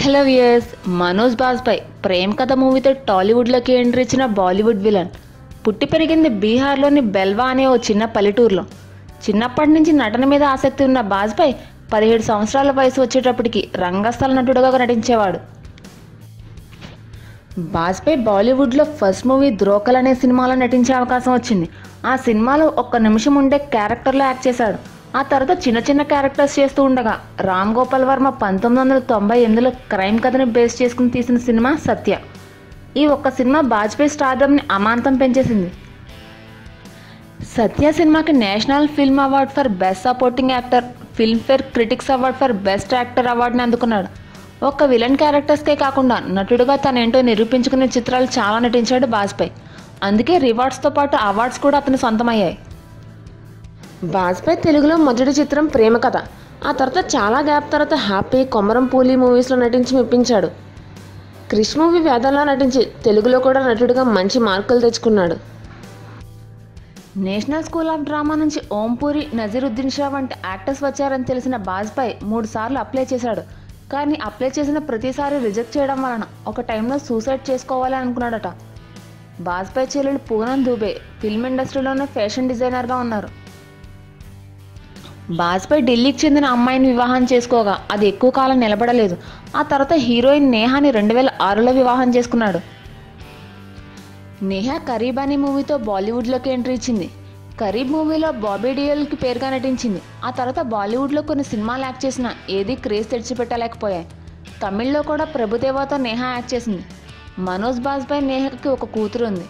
Hello viewers, Manoj Bajpai Prem కథ మూవీతో టాలీవుడ్లోకి entry ఇచ్చిన బాలీవుడ్ విలన్. పుట్టి పెరిగింది బీహార్లోని బెల్వా అనే ఓ చిన్న పల్లెటూరులో. చిన్నప్పటి నుంచి నటన మీద ఆసక్తి ఉన్న బాజ్పేయి 17 సంవత్సరాల వయసు వచ్చేటప్పటికి రంగస్థల నటుడుగా నటించేవాడు. బాజ్పేయి బాలీవుడ్లో ఫస్ట్ మూవీ ధ్రోకల్ అనే సినిమాలో నటించే అవకాశం వచ్చింది. ఆ సినిమాలో ఒక్క నిమిషం ఉండే క్యారెక్టర్లో యాక్ట్ చేశాడు. ఆ తర్వాత చిన్న చిన్న క్యారెక్టర్స్ చేస్తూ ఉండగా రామ్ గోపాల్ వర్మ 1998లో క్రైమ్ కథని బేస్ చేసుకుని తీసిన సినిమా సత్య. ఈ ఒక్క సినిమా బాజ్పేయి స్టార్డమ్ని అమాంతం పెంచేసింది. సత్య సినిమాకి national film award for best supporting actor, Filmfare critics award for best actor అవార్డుని అందుకున్నాడు. ఒక్క విలన్ క్యారెక్టర్స్కే కాకుండా నటుడుగా తనేంటో నిరూపించుకునే చిత్రాలు చాలా నటించాడు బాజ్పేయి. అందుకే రివార్డ్స్తో పాటు అవార్డ్స్ కూడా అతని సొంతమయ్యాయి. బాజ్పేయి తెలుగులో మొదటి చిత్రం ప్రేమ కథ. ఆ తర్వాత చాలా గ్యాప్ తర్వాత హ్యాపీ, కొమరం పూలి మూవీస్లో నటించి మెప్పించాడు. క్రిష్ మూవీ వేదంలో నటించి తెలుగులో కూడా నటుడిగా మంచి మార్కులు తెచ్చుకున్నాడు. నేషనల్ స్కూల్ ఆఫ్ డ్రామా నుంచి ఓంపూరి, నజీరుద్దీన్ షా వంటి యాక్టర్స్ వచ్చారని తెలిసిన బాజ్పేయి 3 సార్లు అప్లై చేశాడు. కానీ అప్లై చేసిన ప్రతిసారి రిజెక్ట్ చేయడం వలన ఒక టైంలో సూసైడ్ చేసుకోవాలి అనుకున్నాడట. బాజ్పేయి చెల్లెలు పూనమ్ దుబే ఫిల్మ్ ఇండస్ట్రీలోనే ఫ్యాషన్ డిజైనర్గా ఉన్నారు. బాజ్పేయి ఢిల్లీకి చెందిన అమ్మాయిని వివాహం చేసుకోగా అది ఎక్కువ కాలం నిలబడలేదు. ఆ తర్వాత హీరోయిన్ నేహాని 2006లో వివాహం చేసుకున్నాడు. నేహా కరీబ్ అనే మూవీతో బాలీవుడ్లోకి ఎంట్రీ ఇచ్చింది. కరీబ్ మూవీలో బాబీ డియోల్కి పేరుగా నటించింది. ఆ తర్వాత బాలీవుడ్లో కొన్ని సినిమాలు యాక్ట్ చేసినా ఏది క్రేజ్ తెచ్చిపెట్టలేకపోయాయి. తమిళ్లో కూడా ప్రభుదేవాతో నేహా యాక్ట్ చేసింది. మనోజ్ బాజ్పేయి నేహాకి ఒక కూతురు ఉంది.